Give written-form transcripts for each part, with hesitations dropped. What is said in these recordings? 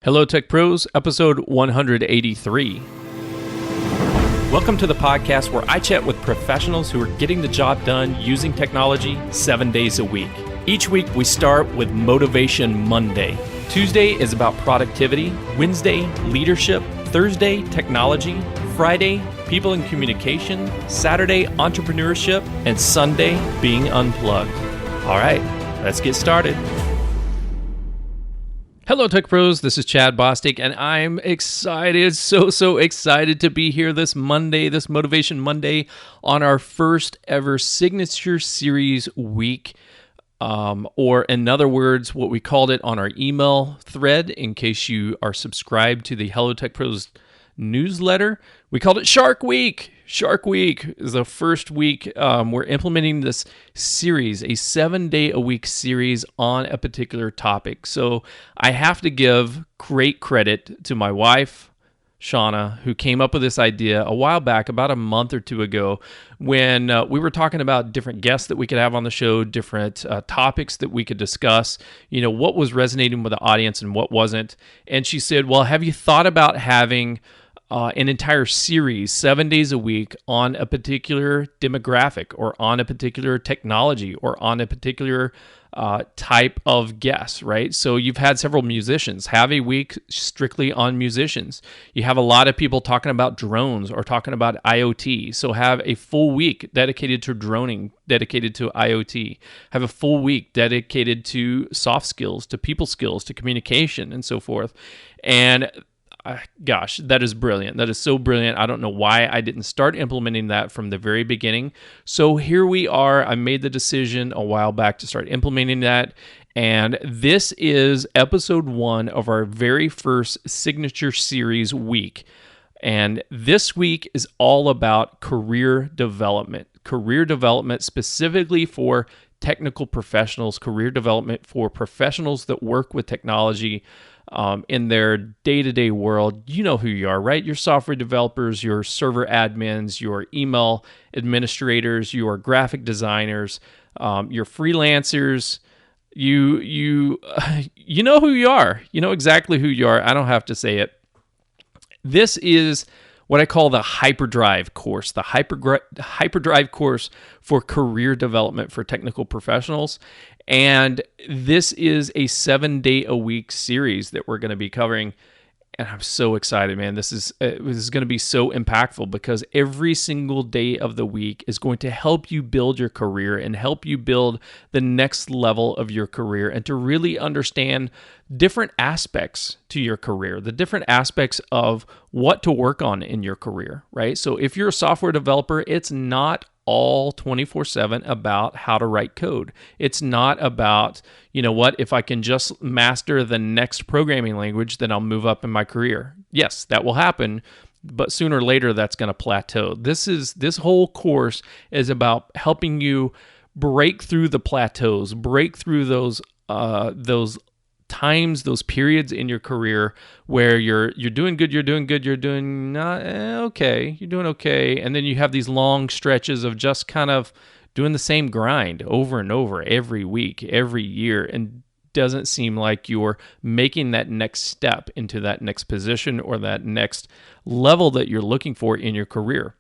Hello, Tech Pros, episode 183. Welcome to the podcast where I chat with professionals who are getting the job done using technology 7 days a week. Each week, we start with Motivation Monday. Tuesday is about productivity, Wednesday, leadership, Thursday, technology, Friday, people and communication, Saturday, entrepreneurship, and Sunday, being unplugged. All right, let's get started. Hello, Tech Pros. This is Chad Bostic, and I'm excited, so excited to be here this Monday, this Motivation Monday, on our first ever Signature Series week, or in other words, what we called it on our email thread, in case you are subscribed to the Hello Tech Pros newsletter. We called it Shark Week. Shark Week is the first week we're implementing this series, a 7-day-a-week series on a particular topic. So I have to give great credit to my wife, Shauna, who came up with this idea a while back, about a month or two ago, when we were talking about different guests that we could have on the show, different topics that we could discuss, you know, what was resonating with the audience and what wasn't. And she said, well, have you thought about having an entire series, 7 days a week, on a particular demographic or on a particular technology or on a particular type of guest, right? So you've had several musicians. Have a week strictly on musicians. You have a lot of people talking about drones or talking about IoT. So have a full week dedicated to droning, dedicated to IoT. Have a full week dedicated to soft skills, to people skills, to communication, and so forth. And gosh, that is brilliant. That is so brilliant. I don't know why I didn't start implementing that from the very beginning. So here we are. I made the decision a while back to start implementing that. And this is episode 1 of our very first Signature Series week. And this week is all about career development specifically for technical professionals, career development for professionals that work with technology in their day-to-day world. You know who you are, right? Your software developers, your server admins, your email administrators, your graphic designers, your freelancers. You know who you are. You know exactly who you are. I don't have to say it. This is what I call the Hyperdrive course, the Hyperdrive course for career development for technical professionals. And this is a 7-day-a-week series that we're going to be covering. And I'm so excited, man. This is going to be so impactful because every single day of the week is going to help you build your career and help you build the next level of your career and to really understand different aspects to your career, the different aspects of what to work on in your career, right? So if you're a software developer, it's not all 24/7 about how to write code. It's not about, you know what, if I can just master the next programming language, then I'll move up in my career. Yes, that will happen, but sooner or later that's going to plateau. This whole course is about helping you break through the plateaus, break through those times, those periods in your career where you're doing good, you're doing not okay, you're doing okay, and then you have these long stretches of just kind of doing the same grind over and over every week, every year, and doesn't seem like you're making that next step into that next position or that next level that you're looking for in your career.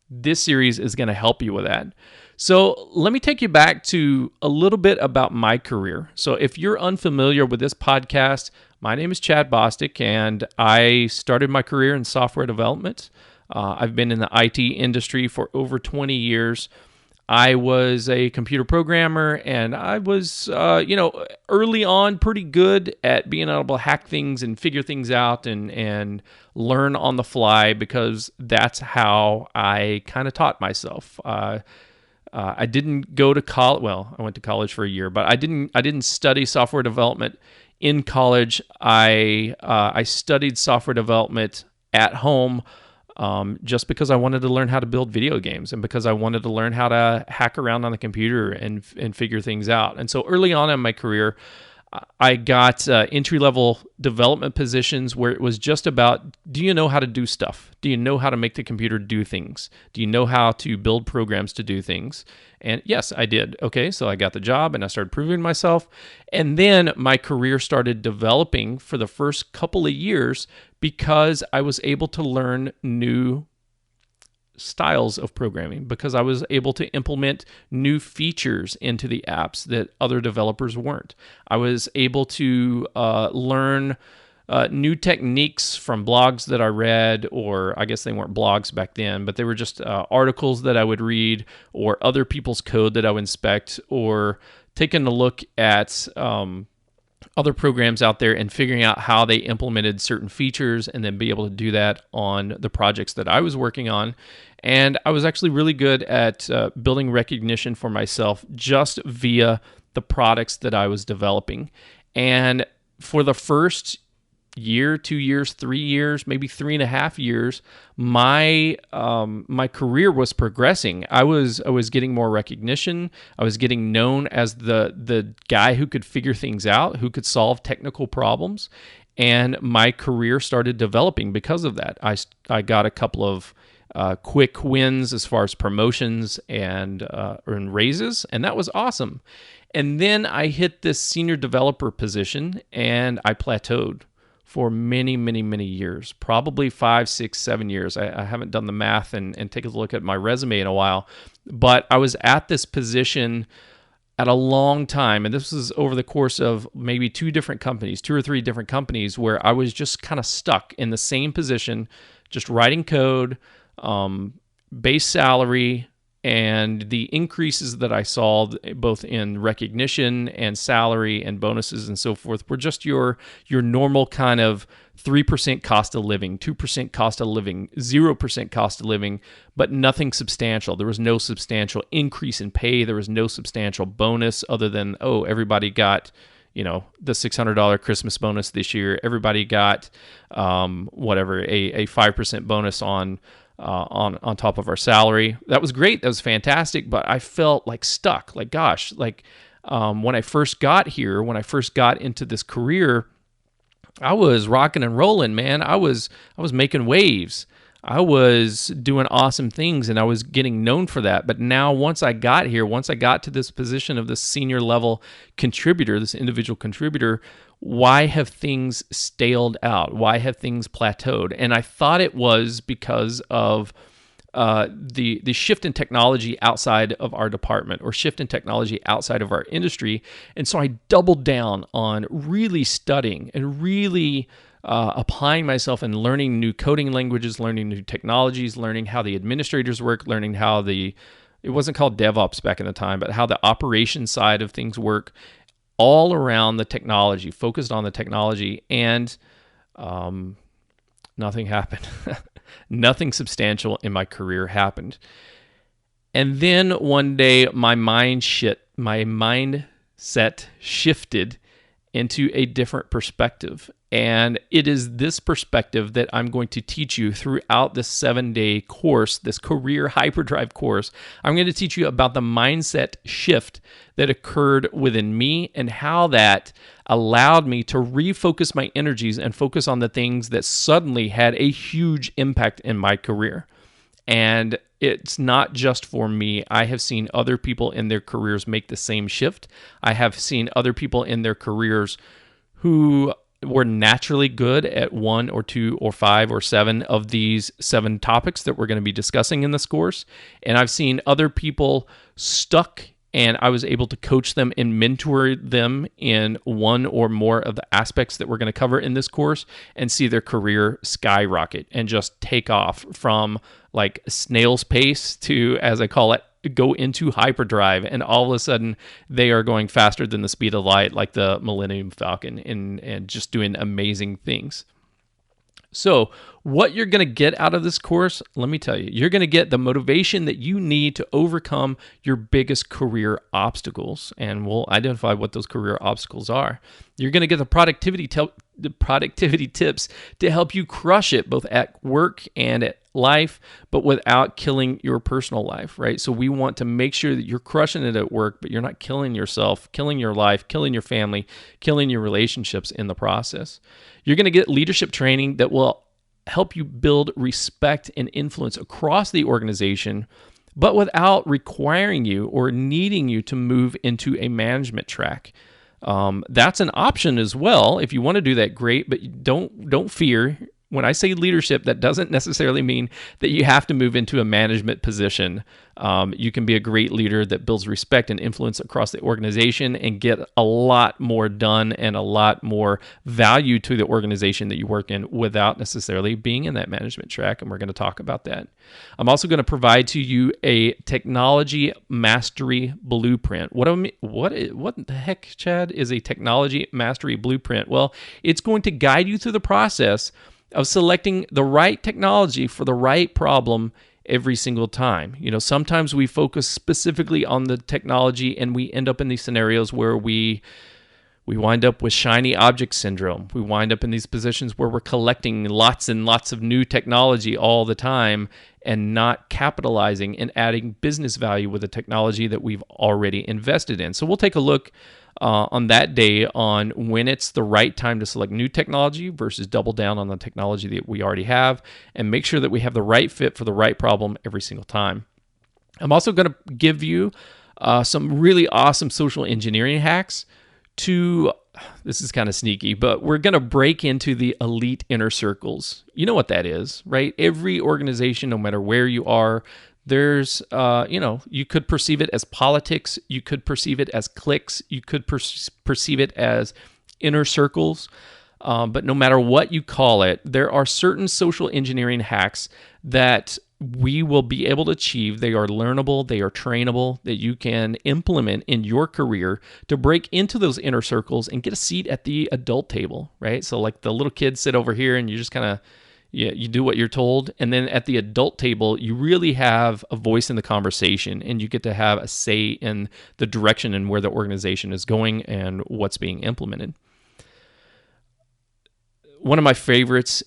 This series is going to help you with that. So let me take you back to a little bit about my career. So if you're unfamiliar with this podcast, my name is Chad Bostic, and I started my career in software development. I've been in the IT industry for over 20 years. I was a computer programmer, and I was, early on pretty good at being able to hack things and figure things out and learn on the fly because that's how I kind of taught myself. I didn't go to college. Well, I went to college for a year, but I didn't study software development in college. I studied software development at home just because I wanted to learn how to build video games and because I wanted to learn how to hack around on the computer and figure things out. And so early on in my career, I got entry-level development positions where it was just about, do you know how to do stuff? Do you know how to make the computer do things? Do you know how to build programs to do things? And yes, I did. Okay, so I got the job and I started proving myself. And then my career started developing for the first couple of years because I was able to learn new styles of programming, because I was able to implement new features into the apps that other developers weren't. I was able to learn new techniques from blogs that I read, or I guess they weren't blogs back then, but they were just articles that I would read, or other people's code that I would inspect, or taking a look at other programs out there and figuring out how they implemented certain features, and then be able to do that on the projects that I was working on. And I was actually really good at building recognition for myself just via the products that I was developing. And for the first year, 2 years, 3 years, maybe 3.5 years, my career was progressing. I was getting more recognition. I was getting known as the guy who could figure things out, who could solve technical problems, and my career started developing because of that. I got a couple of quick wins as far as promotions and raises, and that was awesome. And then I hit this senior developer position, and I plateaued for many, many, many years, probably 5, 6, 7 years. I haven't done the math and take a look at my resume in a while, but I was at this position at a long time, and this was over the course of maybe 2 or 3 different companies, where I was just kind of stuck in the same position, just writing code, base salary, and the increases that I saw both in recognition and salary and bonuses and so forth were just your normal kind of 3% cost of living, 2% cost of living, 0% cost of living, but nothing substantial. There was no substantial increase in pay. There was no substantial bonus other than, everybody got, the $600 Christmas bonus this year. Everybody got a 5% bonus on top of our salary. That was great. That was fantastic. But I felt like stuck. Like, gosh, when I first got here, when I first got into this career, I was rocking and rolling, man. I was making waves. I was doing awesome things, and I was getting known for that. But now, once I got here, once I got to this position of this senior level contributor, this individual contributor, why have things staled out? Why have things plateaued? And I thought it was because of the shift in technology outside of our department, or shift in technology outside of our industry. And so I doubled down on really studying and really applying myself and learning new coding languages, learning new technologies, learning how the administrators work, learning how it wasn't called DevOps back in the time, but how the operation side of things work, all around the technology, focused on the technology, and nothing happened. Nothing substantial in my career happened. And then one day my mindset shifted into a different perspective. And it is this perspective that I'm going to teach you throughout this 7-day course, this career hyperdrive course. I'm going to teach you about the mindset shift that occurred within me, and how that allowed me to refocus my energies and focus on the things that suddenly had a huge impact in my career. And it's not just for me. I have seen other people in their careers make the same shift. I have seen other people in their careers who were naturally good at 1 or 2 or 5 or 7 of these 7 topics that we're going to be discussing in this course. And I've seen other people stuck, and I was able to coach them and mentor them in 1 or more of the aspects that we're going to cover in this course, and see their career skyrocket and just take off from like snail's pace to, as I call it, go into hyperdrive, and all of a sudden they are going faster than the speed of light, like the Millennium Falcon, and just doing amazing things. So what you're going to get out of this course, let me tell you, you're going to get the motivation that you need to overcome your biggest career obstacles, and we'll identify what those career obstacles are. You're going to get the productivity the productivity tips to help you crush it both at work and at life, but without killing your personal life, right? So we want to make sure that you're crushing it at work, but you're not killing yourself, killing your life, killing your family, killing your relationships in the process. You're going to get leadership training that will help you build respect and influence across the organization, but without requiring you or needing you to move into a management track. That's an option as well. If you want to do that, great, but don't fear. When I say leadership, that doesn't necessarily mean that you have to move into a management position. You can be a great leader that builds respect and influence across the organization and get a lot more done and a lot more value to the organization that you work in without necessarily being in that management track, and we're going to talk about that. I'm also going to provide to you a technology mastery blueprint. What the heck, Chad, is a technology mastery blueprint? Well, it's going to guide you through the process of selecting the right technology for the right problem every single time. Sometimes we focus specifically on the technology and we end up in these scenarios where we wind up with shiny object syndrome. We wind up in these positions where we're collecting lots and lots of new technology all the time and not capitalizing and adding business value with the technology that we've already invested in. So we'll take a look on that day on when it's the right time to select new technology versus double down on the technology that we already have and make sure that we have the right fit for the right problem every single time. I'm also going to give you some really awesome social engineering hacks this is kind of sneaky, but we're going to break into the elite inner circles. You know what that is, right? Every organization, no matter where you are, there's, you could perceive it as politics. You could perceive it as cliques. You could perceive it as inner circles. But no matter what you call it, there are certain social engineering hacks that we will be able to achieve. They are learnable, they are trainable, that you can implement in your career to break into those inner circles and get a seat at the adult table, right? So like the little kids sit over here and you just kind of, you do what you're told. And then at the adult table, you really have a voice in the conversation and you get to have a say in the direction and where the organization is going and what's being implemented. One of my favorite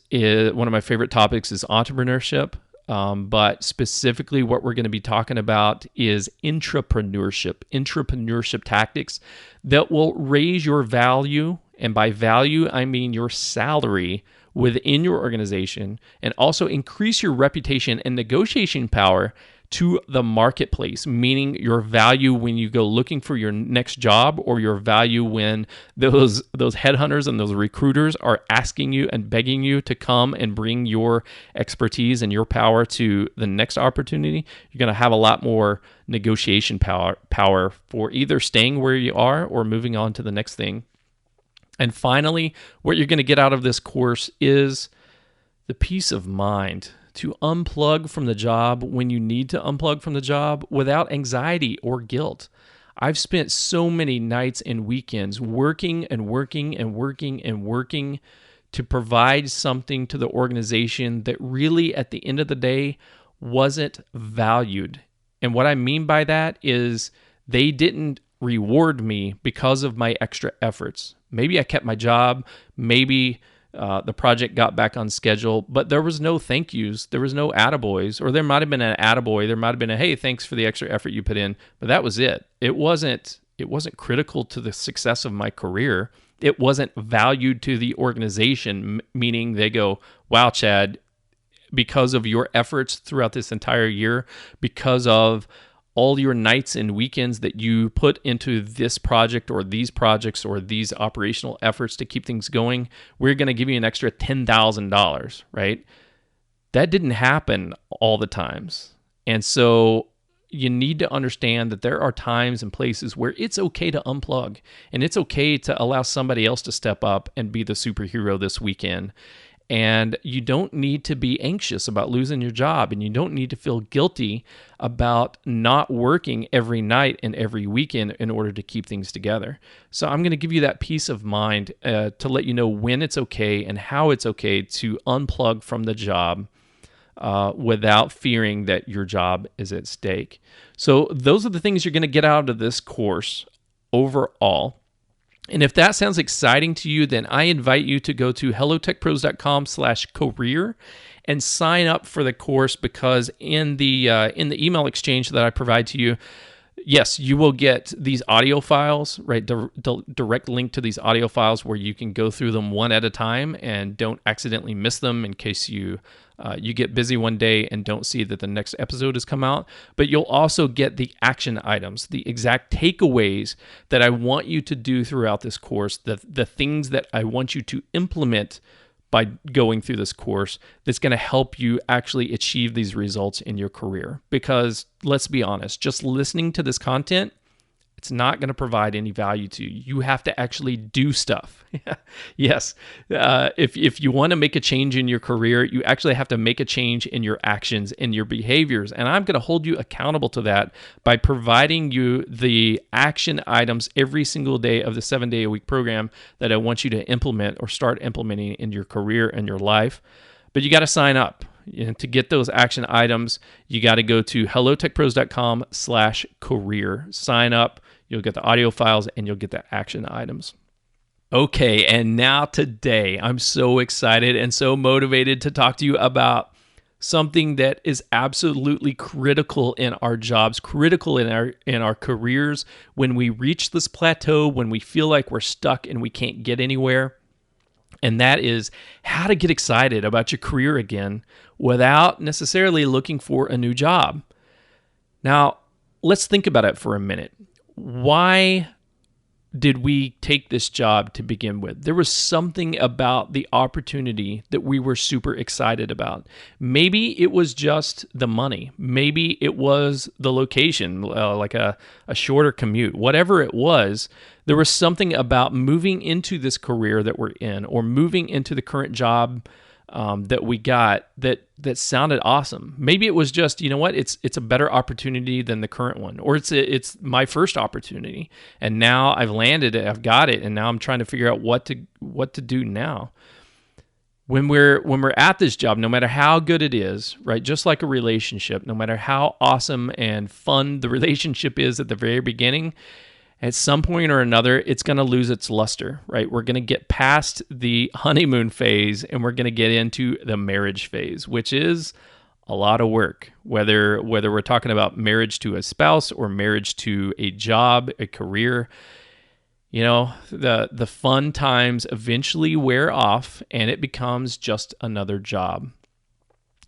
topics is entrepreneurship. But specifically what we're going to be talking about is intrapreneurship tactics that will raise your value. And by value, I mean your salary within your organization and also increase your reputation and negotiation power to the marketplace, meaning your value when you go looking for your next job or your value when those headhunters and those recruiters are asking you and begging you to come and bring your expertise and your power to the next opportunity. You're going to have a lot more negotiation power for either staying where you are or moving on to the next thing. And finally, what you're going to get out of this course is the peace of mind to unplug from the job when you need to unplug from the job without anxiety or guilt. I've spent so many nights and weekends working to provide something to the organization that really at the end of the day wasn't valued. And what I mean by that is they didn't reward me because of my extra efforts. Maybe I kept my job, maybe the project got back on schedule, but there was no thank yous. There was no attaboys, or there might have been an attaboy. There might have been a, hey, thanks for the extra effort you put in, but that was it. It wasn't critical to the success of my career. It wasn't valued to the organization, meaning they go, wow, Chad, because of your efforts throughout this entire year, because of all your nights and weekends that you put into this project or these projects or these operational efforts to keep things going, we're going to give you an extra $10,000, right? That didn't happen all the times. And so you need to understand that there are times and places where it's okay to unplug and it's okay to allow somebody else to step up and be the superhero this weekend. And you don't need to be anxious about losing your job, and you don't need to feel guilty about not working every night and every weekend in order to keep things together. So I'm going to give you that peace of mind to let you know when it's okay and how it's okay to unplug from the job without fearing that your job is at stake. So those are the things you're going to get out of this course overall. And if that sounds exciting to you, then I invite you to go to hellotechpros.com/career and sign up for the course, because in the email exchange that I provide to you, yes, you will get these audio files, right? Direct link to these audio files where you can go through them one at a time and don't accidentally miss them in case you get busy one day and don't see that the next episode has come out. But you'll also get the action items, the exact takeaways that I want you to do throughout this course, the things that I want you to implement by going through this course that's going to help you actually achieve these results in your career. Because let's be honest, just listening to this content, it's not going to provide any value to you. You have to actually do stuff. Yes. If you want to make a change in your career, you actually have to make a change in your actions and your behaviors. And I'm going to hold you accountable to that by providing you the action items every single day of the 7-day-a-week program that I want you to implement or start implementing in your career and your life. But you got to sign up. To get those action items, you got to go to hellotechpros.com/career. Sign up. You'll get the audio files and you'll get the action items. Okay, and now today, I'm so excited and so motivated to talk to you about something that is absolutely critical in our jobs, critical in our careers. When we reach this plateau, when we feel like we're stuck and we can't get anywhere, and that is how to get excited about your career again without necessarily looking for a new job. Now, let's think about it for a minute. Why did we take this job to begin with? There was something about the opportunity that we were super excited about. Maybe it was just the money. Maybe it was the location, like a shorter commute. Whatever it was, there was something about moving into this career that we're in, or moving into the current job that we got that sounded awesome. Maybe it was just, you know what, it's a better opportunity than the current one, or it's my first opportunity, and now I've landed it, I've got it, and now I'm trying to figure out what to do now. When we're at this job, no matter how good it is, right, just like a relationship, no matter how awesome and fun the relationship is at the very beginning, at some point or another, it's going to lose its luster, right? We're going to get past the honeymoon phase and we're going to get into the marriage phase, which is a lot of work. Whether we're talking about marriage to a spouse or marriage to a job, a career, you know, the fun times eventually wear off and it becomes just another job.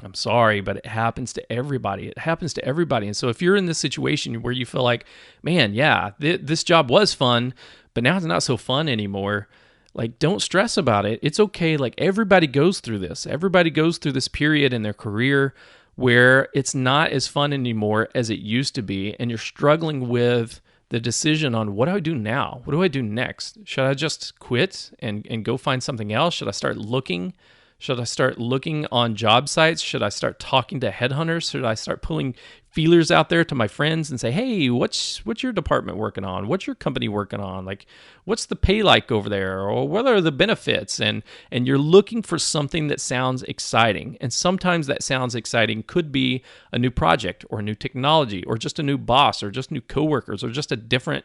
I'm sorry, but it happens to everybody. It happens to everybody. And so if you're in this situation where you feel like, man, yeah, this job was fun, but now it's not so fun anymore, like, don't stress about it. It's okay. Like, everybody goes through this. Everybody goes through this period in their career where it's not as fun anymore as it used to be. And you're struggling with the decision on, what do I do now? What do I do next? Should I just quit and go find something else? Should I start looking? Should I start looking on job sites? Should I start talking to headhunters? Should I start pulling feelers out there to my friends and say, hey, what's your department working on? What's your company working on? Like, what's the pay like over there? Or what are the benefits? And you're looking for something that sounds exciting. And sometimes that sounds exciting could be a new project or a new technology or just a new boss or just new coworkers or just a different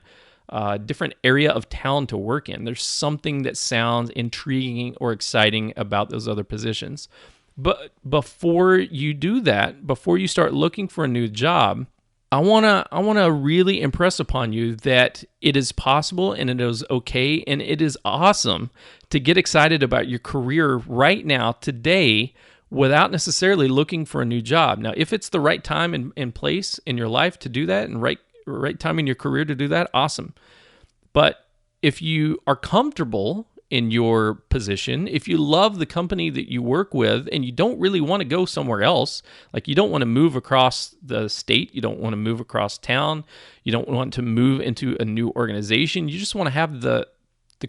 area of town to work in. There's something that sounds intriguing or exciting about those other positions. But before you do that, before you start looking for a new job, I want to really impress upon you that it is possible and it is okay and it is awesome to get excited about your career right now, today, without necessarily looking for a new job. Now, if it's the right time and place in your life to do that, and right time in your career to do that, awesome. But if you are comfortable in your position, if you love the company that you work with and you don't really want to go somewhere else, like you don't want to move across the state, you don't want to move across town, you don't want to move into a new organization, you just want to have the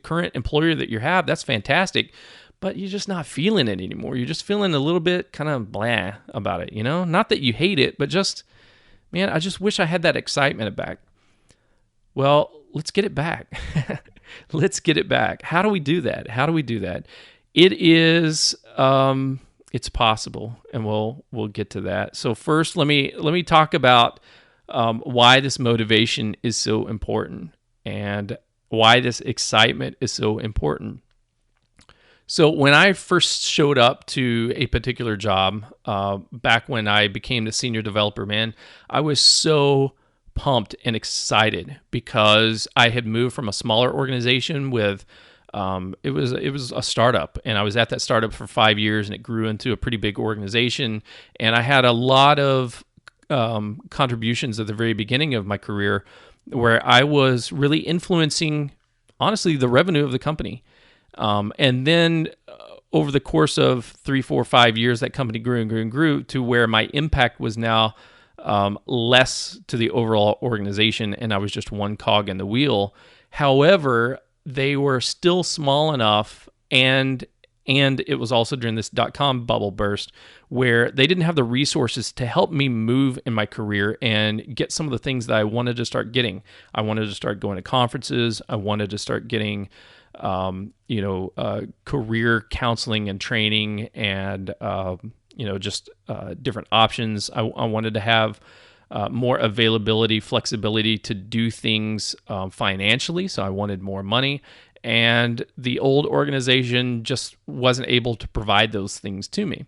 current employer that you have, that's fantastic. But you're just not feeling it anymore. You're just feeling a little bit kind of blah about it, you know? Not that you hate it, but just, man, I just wish I had that excitement back. Well, let's get it back. Let's get it back. How do we do that? It is, it's possible, and we'll get to that. So first, let me talk about why this motivation is so important. And why this excitement is so important. So when I first showed up to a particular job, back when I became the senior developer, man, I was so pumped and excited because I had moved from a smaller organization with it was a startup, and I was at that startup for 5 years, and it grew into a pretty big organization, and I had a lot of contributions at the very beginning of my career where I was really influencing, honestly, the revenue of the company. And then over the course of 3, 4, 5 years, that company grew and grew and grew to where my impact was now less to the overall organization, and I was just one cog in the wheel. However, they were still small enough, and it was also during this .com bubble burst where they didn't have the resources to help me move in my career and get some of the things that I wanted to start getting. I wanted to start going to conferences. I wanted to start getting career counseling and training and, just different options. I wanted to have more availability, flexibility to do things financially. So I wanted more money. And the old organization just wasn't able to provide those things to me.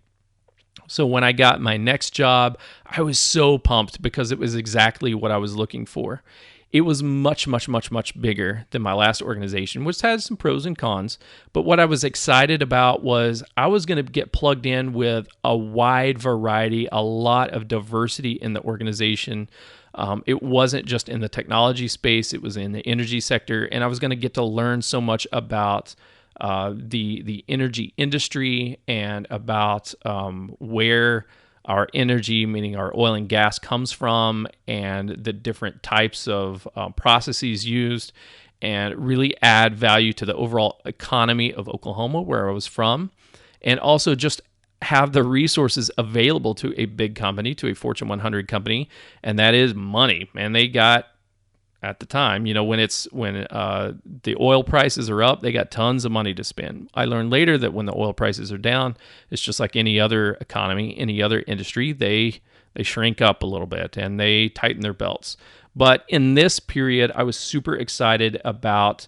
So when I got my next job, I was so pumped because it was exactly what I was looking for. It was much, much, much, much bigger than my last organization, which has some pros and cons. But what I was excited about was I was going to get plugged in with a wide variety, a lot of diversity in the organization. It wasn't just in the technology space, it was in the energy sector. And I was going to get to learn so much about the energy industry and about where our energy, meaning our oil and gas, comes from, and the different types of processes used, and really add value to the overall economy of Oklahoma, where I was from, and also just have the resources available to a big company, to a Fortune 100 company, and that is money. And they got, at the time, when the oil prices are up, they got tons of money to spend. I learned later that when the oil prices are down, it's just like any other economy, any other industry, they shrink up a little bit and they tighten their belts. But in this period, I was super excited about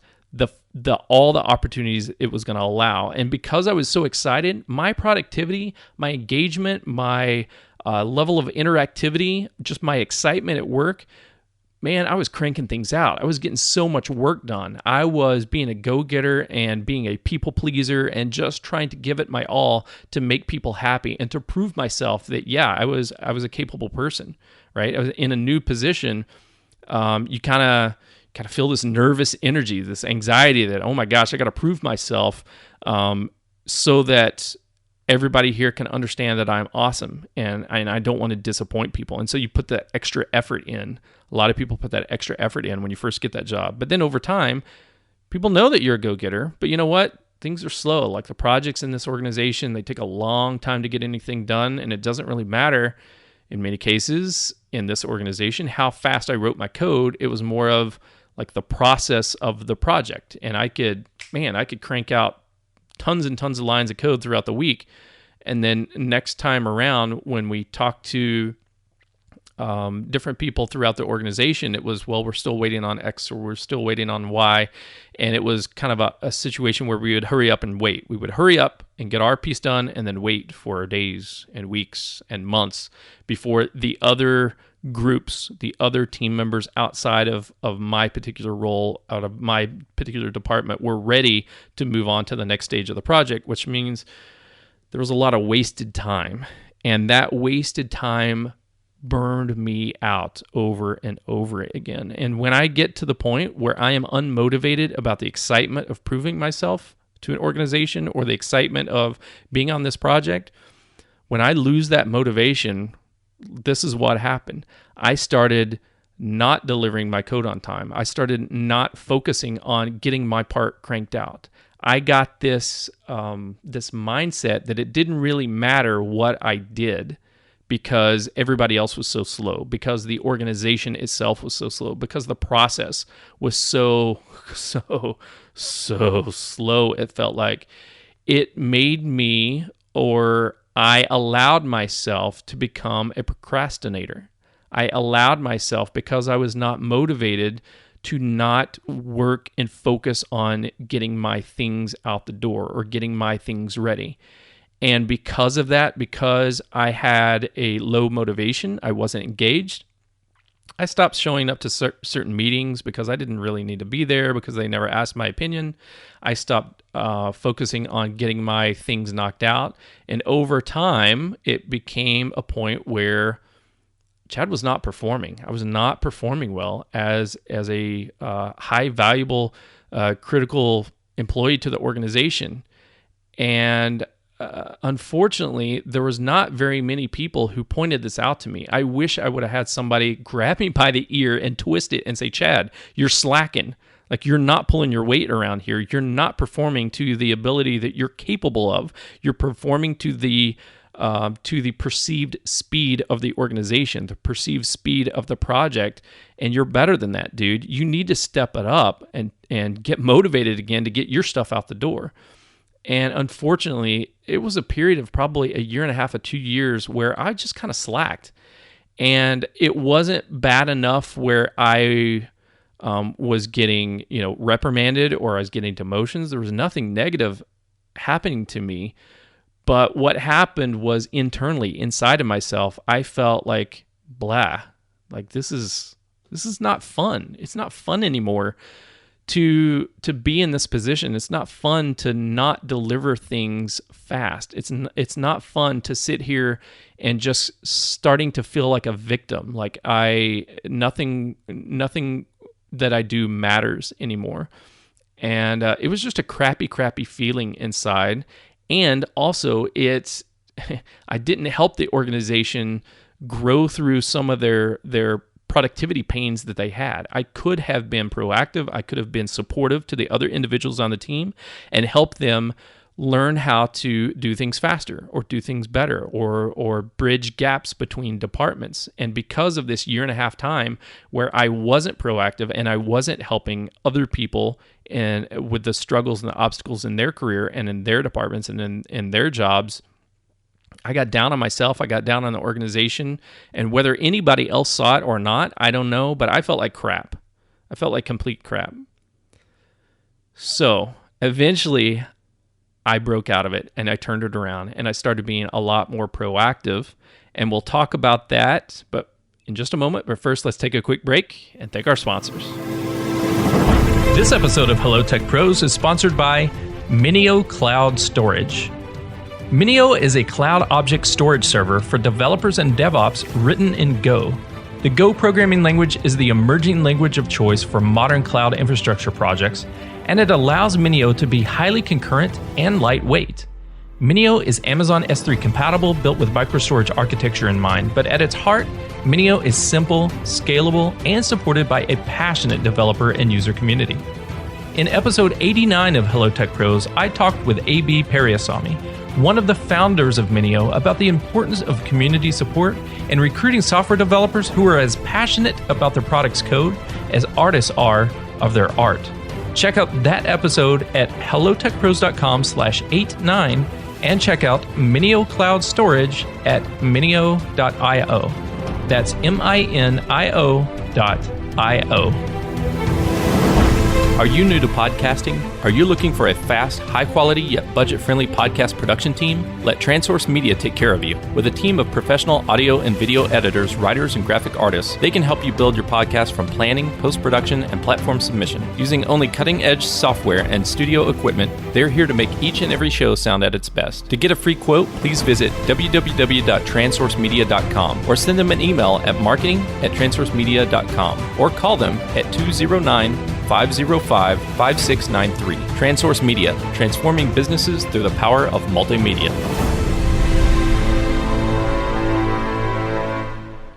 all the opportunities it was going to allow. And because I was so excited, my productivity, my engagement, my level of interactivity, just my excitement at work, man, I was cranking things out. I was getting so much work done. I was being a go-getter and being a people pleaser and just trying to give it my all to make people happy and to prove myself that, yeah, I was a capable person, right? I was in a new position. You kind of feel this nervous energy, this anxiety that, oh my gosh, I got to prove myself so that everybody here can understand that I'm awesome and I don't want to disappoint people. And so you put that extra effort in. A lot of people put that extra effort in when you first get that job. But then over time, people know that you're a go-getter. But you know what? Things are slow. Like the projects in this organization, they take a long time to get anything done. And it doesn't really matter in many cases in this organization how fast I wrote my code. It was more of like the process of the project. And I could crank out tons and tons of lines of code throughout the week. And then next time around, when we talked to different people throughout the organization, it was, well, we're still waiting on X or we're still waiting on Y. And it was kind of a situation where we would hurry up and wait. We would hurry up and get our piece done and then wait for days and weeks and months before the other groups, the other team members outside of my particular role, out of my particular department, were ready to move on to the next stage of the project, which means there was a lot of wasted time. And that wasted time burned me out over and over again. And when I get to the point where I am unmotivated about the excitement of proving myself to an organization or the excitement of being on this project, when I lose that motivation, this is what happened. I started not delivering my code on time. I started not focusing on getting my part cranked out. I got this mindset that it didn't really matter what I did because everybody else was so slow, because the organization itself was so slow, because the process was so slow. It felt like it made me, or I allowed myself to become a procrastinator. I allowed myself, because I was not motivated, to not work and focus on getting my things out the door or getting my things ready. And because of that, because I had a low motivation, I wasn't engaged, I stopped showing up to certain meetings because I didn't really need to be there because they never asked my opinion. I stopped focusing on getting my things knocked out. And over time, it became a point where Chad was not performing. I was not performing well as a high valuable, critical employee to the organization. And unfortunately, there was not very many people who pointed this out to me. I wish I would have had somebody grab me by the ear and twist it and say, Chad, you're slacking. Like, you're not pulling your weight around here. You're not performing to the ability that you're capable of. You're performing to the perceived speed of the organization, the perceived speed of the project, and you're better than that, dude. You need to step it up and get motivated again to get your stuff out the door. And unfortunately, it was a period of probably a year and a half or 2 years where I just kind of slacked. And it wasn't bad enough where I was getting, reprimanded or I was getting demotions. There was nothing negative happening to me. But what happened was internally, inside of myself, I felt like, blah, like this is not fun. It's not fun anymore to be in this position. It's not fun to not deliver things fast. It's not fun to sit here and just starting to feel like a victim. Like nothing that I do matters anymore. And it was just a crappy feeling inside. And also, I didn't help the organization grow through some of their productivity pains that they had. I could have been proactive. I could have been supportive to the other individuals on the team and help them learn how to do things faster or do things better or bridge gaps between departments. And because of this year and a half time where I wasn't proactive and I wasn't helping other people and with the struggles and the obstacles in their career and in their departments and in their jobs, I got down on myself. I got down on the organization. And whether anybody else saw it or not, I don't know, but I felt like crap. I felt like complete crap. So eventually I broke out of it and I turned it around and I started being a lot more proactive. And we'll talk about that, but in just a moment. But first, let's take a quick break and thank our sponsors. This episode of Hello Tech Pros is sponsored by Minio Cloud Storage. Minio is a cloud object storage server for developers and DevOps written in Go. The Go programming language is the emerging language of choice for modern cloud infrastructure projects, and it allows Minio to be highly concurrent and lightweight. Minio is Amazon S3 compatible, built with microstorage architecture in mind, but at its heart, Minio is simple, scalable, and supported by a passionate developer and user community. In episode 89 of Hello Tech Pros, I talked with A.B. Periasamy, one of the founders of Minio, about the importance of community support and recruiting software developers who are as passionate about their product's code as artists are of their art. Check out that episode at hellotechpros.com/89 and check out Minio Cloud Storage at minio.io. That's minio.io. Are you new to podcasting? Are you looking for a fast, high-quality, yet budget-friendly podcast production team? Let TransSource Media take care of you. With a team of professional audio and video editors, writers, and graphic artists, they can help you build your podcast from planning, post-production, and platform submission. Using only cutting-edge software and studio equipment, they're here to make each and every show sound at its best. To get a free quote, please visit www.transsourcemedia.com or send them an email at marketing@transsourcemedia.com or call them at 209-505-5693. TransSource Media, transforming businesses through the power of multimedia.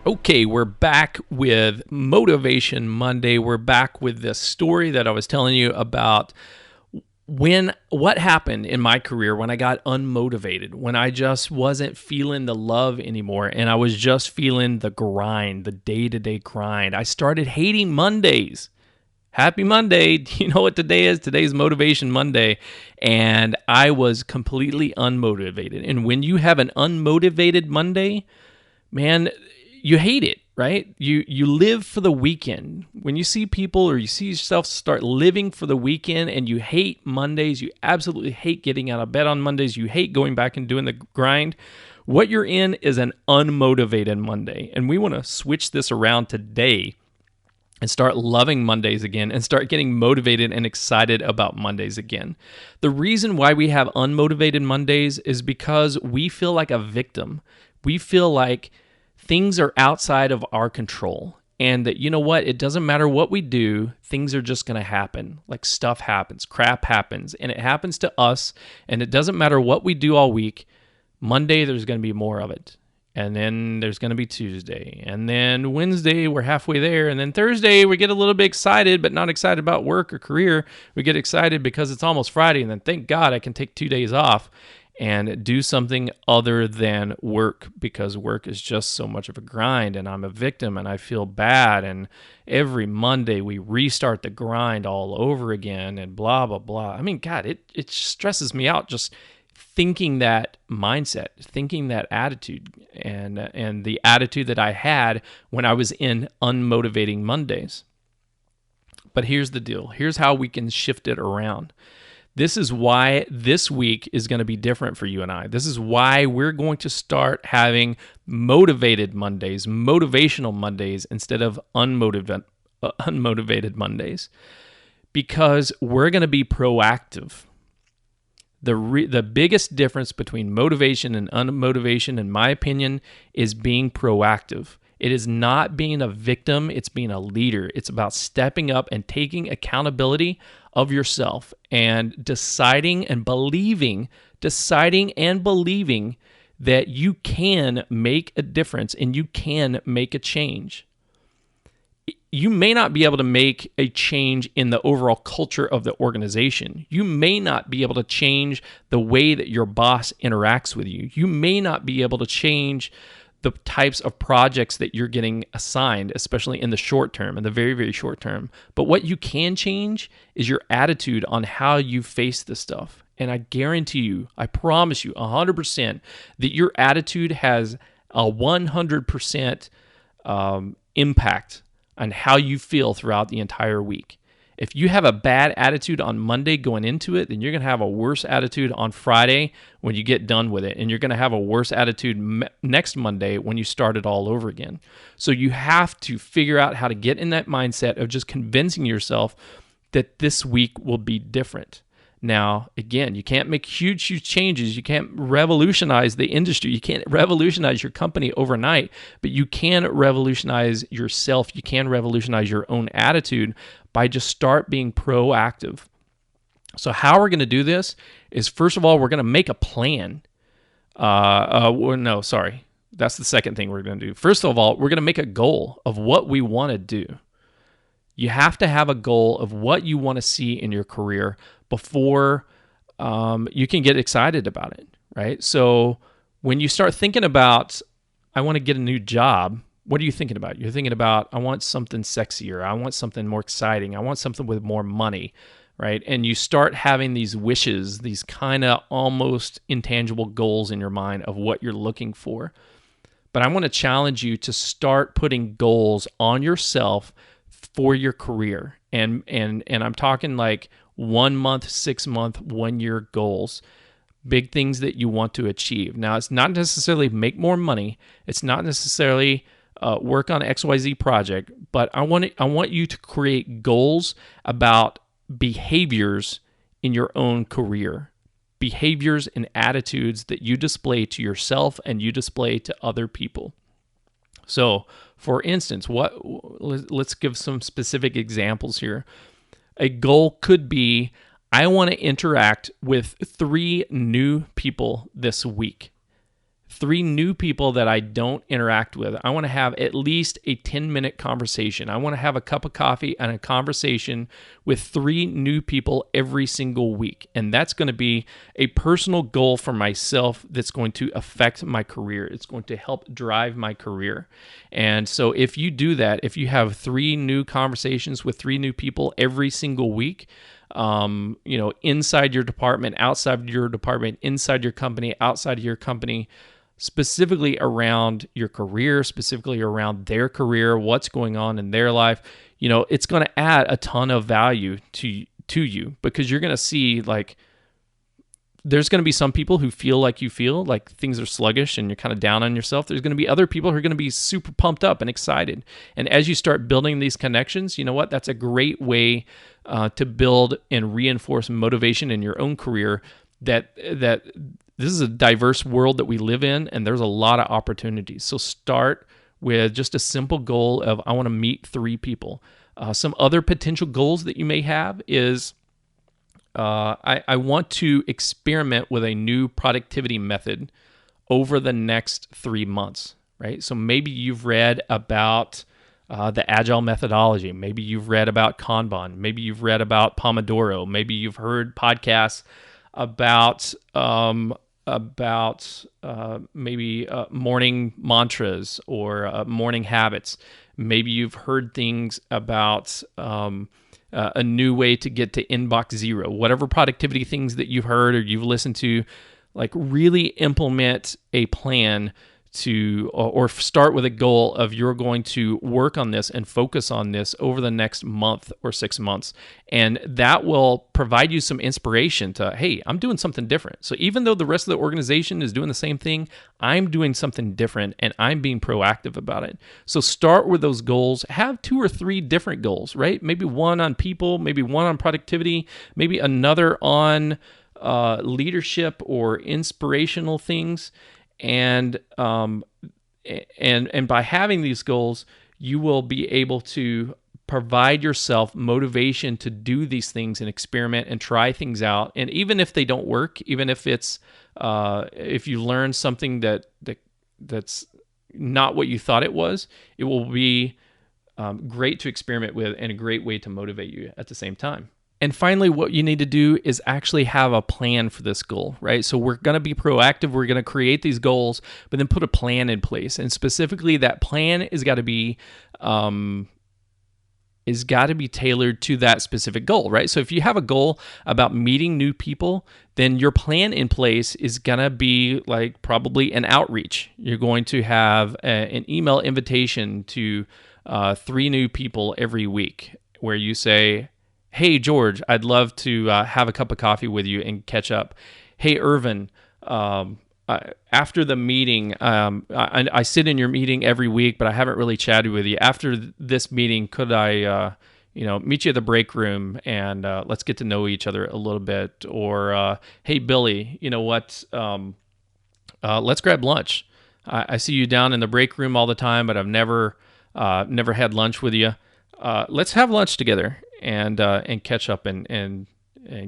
Okay, we're back with Motivation Monday. We're back with this story that I was telling you about what happened in my career when I got unmotivated, when I just wasn't feeling the love anymore and I was just feeling the grind, the day-to-day grind. I started hating Mondays. Happy Monday. Do you know what today is? Today's Motivation Monday. And I was completely unmotivated. And when you have an unmotivated Monday, man, you hate it. right? You live for the weekend. When you see people or you see yourself start living for the weekend and you hate Mondays, you absolutely hate getting out of bed on Mondays, you hate going back and doing the grind, what you're in is an unmotivated Monday. And we want to switch this around today and start loving Mondays again and start getting motivated and excited about Mondays again. The reason why we have unmotivated Mondays is because we feel like a victim. We feel like things are outside of our control. And that, you know what, it doesn't matter what we do, things are just going to happen. Like stuff happens, crap happens, and it happens to us. And it doesn't matter what we do all week. Monday, there's going to be more of it. And then there's going to be Tuesday. And then Wednesday, we're halfway there. And then Thursday, we get a little bit excited, but not excited about work or career. We get excited because it's almost Friday. And then thank God I can take 2 days off and do something other than work, because work is just so much of a grind and I'm a victim and I feel bad. And every Monday we restart the grind all over again and blah, blah, blah. I mean, God, it stresses me out just thinking that mindset, thinking that attitude, and the attitude that I had when I was in unmotivating Mondays. But here's the deal. Here's how we can shift it around. This is why this week is going to be different for you and I. This is why we're going to start having motivated Mondays, motivational Mondays, instead of unmotivated Mondays, because we're going to be proactive. The biggest difference between motivation and unmotivation, in my opinion, is being proactive. It is not being a victim, it's being a leader. It's about stepping up and taking accountability of yourself and deciding and believing that you can make a difference and you can make a change. You may not be able to make a change in the overall culture of the organization. You may not be able to change the way that your boss interacts with you. You may not be able to change the types of projects that you're getting assigned, especially in the short term, in the very, very short term. But what you can change is your attitude on how you face this stuff. And I guarantee you, I promise you 100% that your attitude has a 100% impact on how you feel throughout the entire week. If you have a bad attitude on Monday going into it, then you're going to have a worse attitude on Friday when you get done with it. And you're going to have a worse attitude next Monday when you start it all over again. So you have to figure out how to get in that mindset of just convincing yourself that this week will be different. Now, again, you can't make huge changes. You can't revolutionize the industry. You can't revolutionize your company overnight, but you can revolutionize yourself. You can revolutionize your own attitude by just start being proactive. So how we're going to do this is, first of all, we're going to make a plan. That's the second thing we're going to do. First of all, we're going to make a goal of what we want to do. You have to have a goal of what you want to see in your career before you can get excited about it, right? So when you start thinking about, I want to get a new job, what are you thinking about? You're thinking about, I want something sexier. I want something more exciting. I want something with more money, right? And you start having these wishes, these kind of almost intangible goals in your mind of what you're looking for. But I want to challenge you to start putting goals on yourself for your career. And I'm talking like 1 month, 6 month, 1 year goals, big things that you want to achieve. Now, it's not necessarily make more money. It's not necessarily work on XYZ project, but I want you to create goals about behaviors in your own career, behaviors and attitudes that you display to yourself and you display to other people. So, for instance, let's give some specific examples here. A goal could be, I want to interact with 3 new people this week. 3 new people that I don't interact with. I want to have at least a 10-minute conversation. I want to have a cup of coffee and a conversation with 3 new people every single week. And that's going to be a personal goal for myself that's going to affect my career. It's going to help drive my career. And so if you do that, if you have 3 new conversations with 3 new people every single week, inside your department, outside your department, inside your company, outside of your company, specifically around your career, specifically around their career, what's going on in their life, it's going to add a ton of value to you, because you're going to see, like, there's going to be some people who feel like you feel like things are sluggish and you're kind of down on yourself. There's going to be other people who are going to be super pumped up and excited. And as you start building these connections, you know what? That's a great way to build and reinforce motivation in your own career, that this is a diverse world that we live in, and there's a lot of opportunities. So start with just a simple goal of, I want to meet 3 people. Some other potential goals that you may have is, I want to experiment with a new productivity method over the next 3 months, right? So maybe you've read about the Agile methodology. Maybe you've read about Kanban. Maybe you've read about Pomodoro. Maybe you've heard podcasts about maybe morning mantras or morning habits. Maybe you've heard things about a new way to get to inbox zero. Whatever productivity things that you've heard or you've listened to, like, really implement a plan to, or start with a goal of, you're going to work on this and focus on this over the next month or 6 months. And that will provide you some inspiration to, hey, I'm doing something different. So even though the rest of the organization is doing the same thing, I'm doing something different and I'm being proactive about it. So start with those goals. Have 2 or 3 different goals, right? Maybe one on people, maybe one on productivity, maybe another on leadership or inspirational things. And by having these goals, you will be able to provide yourself motivation to do these things and experiment and try things out. And even if they don't work, even if it's if you learn something that's not what you thought it was, it will be great to experiment with and a great way to motivate you at the same time. And finally, what you need to do is actually have a plan for this goal, right? So we're going to be proactive. We're going to create these goals, but then put a plan in place. And specifically, that plan is got to be tailored to that specific goal, right? So if you have a goal about meeting new people, then your plan in place is going to be like probably an outreach. You're going to have an email invitation to 3 new people every week, where you say, hey, George, I'd love to have a cup of coffee with you and catch up. Hey, Irvin, after the meeting, I sit in your meeting every week, but I haven't really chatted with you. After this meeting, could I meet you at the break room and let's get to know each other a little bit? Or, hey, Billy, you know what? Let's grab lunch. I see you down in the break room all the time, but I've never had lunch with you. Let's have lunch together and catch up and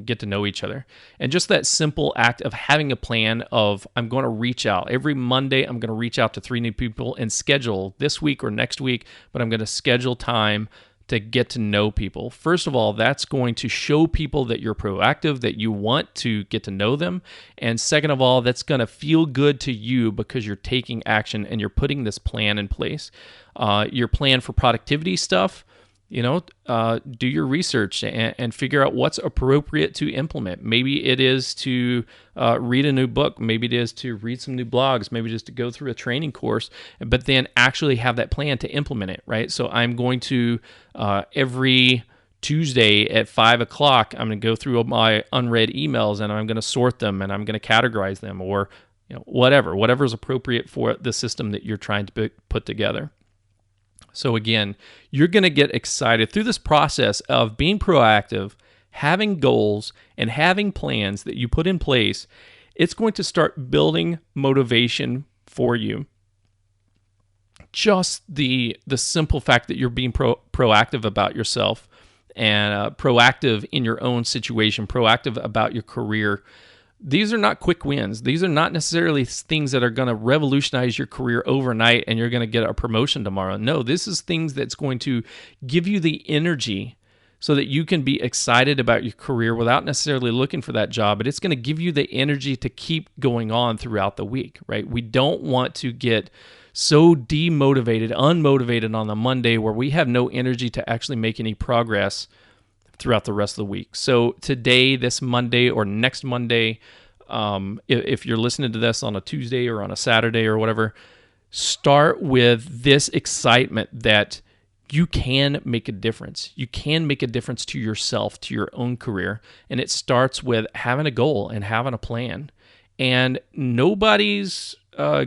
get to know each other. And just that simple act of having a plan of, I'm going to reach out. Every Monday, I'm going to reach out to 3 new people and schedule this week or next week, but I'm going to schedule time to get to know people. First of all, that's going to show people that you're proactive, that you want to get to know them. And second of all, that's going to feel good to you because you're taking action and you're putting this plan in place. Your plan for productivity stuff, do your research and figure out what's appropriate to implement. Maybe it is to read a new book. Maybe it is to read some new blogs. Maybe just to go through a training course, but then actually have that plan to implement it, right? So I'm going to, every Tuesday at 5 o'clock, I'm going to go through my unread emails and I'm going to sort them and I'm going to categorize them, or whatever is appropriate for the system that you're trying to put together. So again, you're going to get excited through this process of being proactive, having goals, and having plans that you put in place. It's going to start building motivation for you. Just the simple fact that you're being proactive about yourself and proactive in your own situation, proactive about your career. These are not quick wins. These are not necessarily things that are going to revolutionize your career overnight and you're going to get a promotion tomorrow. No, this is things that's going to give you the energy so that you can be excited about your career without necessarily looking for that job, but it's going to give you the energy to keep going on throughout the week, right? We don't want to get so demotivated, unmotivated on the Monday where we have no energy to actually make any progress throughout the rest of the week. So today, this Monday or next Monday, if you're listening to this on a Tuesday or on a Saturday or whatever, start with this excitement that you can make a difference. You can make a difference to yourself, to your own career. And it starts with having a goal and having a plan. And nobody's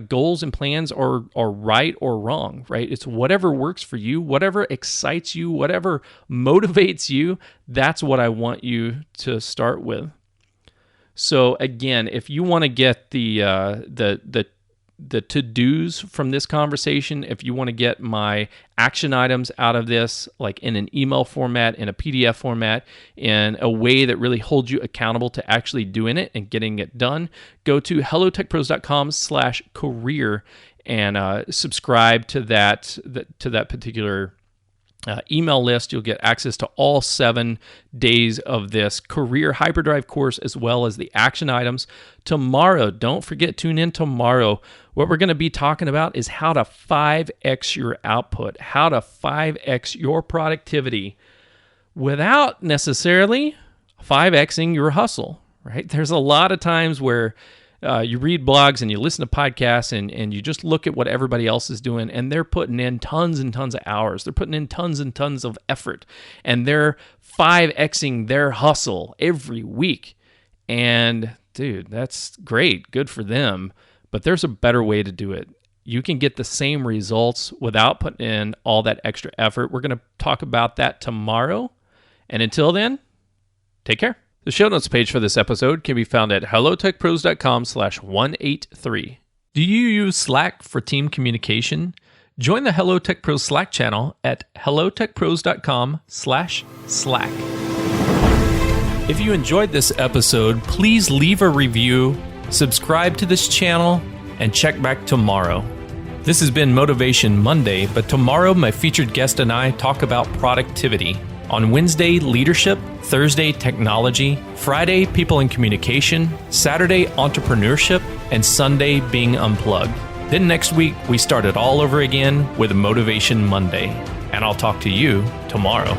goals and plans are right or wrong, right? It's whatever works for you, whatever excites you, whatever motivates you. That's what I want you to start with. So again, if you want to get the to-dos from this conversation, if you want to get my action items out of this, like in an email format, in a PDF format, in a way that really holds you accountable to actually doing it and getting it done, go to hellotechpros.com/career and subscribe to that particular email list. You'll get access to all 7 days of this career hyperdrive course, as well as the action items. Tomorrow, don't forget, tune in tomorrow. What we're going to be talking about is how to 5x your output, how to 5x your productivity without necessarily 5xing your hustle, right? There's a lot of times where you read blogs and you listen to podcasts and you just look at what everybody else is doing, and they're putting in tons and tons of hours. They're putting in tons and tons of effort, and they're 5xing their hustle every week. And dude, that's great. Good for them. But there's a better way to do it. You can get the same results without putting in all that extra effort. We're going to talk about that tomorrow. And until then, take care. The show notes page for this episode can be found at hellotechpros.com/183. Do you use Slack for team communication? Join the Hello Tech Pros Slack channel at hellotechpros.com/Slack. If you enjoyed this episode, please leave a review, subscribe to this channel, and check back tomorrow. This has been Motivation Monday, but tomorrow my featured guest and I talk about productivity. On Wednesday, leadership, Thursday, technology, Friday, people and communication, Saturday, entrepreneurship, and Sunday, being unplugged. Then next week, we start it all over again with Motivation Monday. And I'll talk to you tomorrow.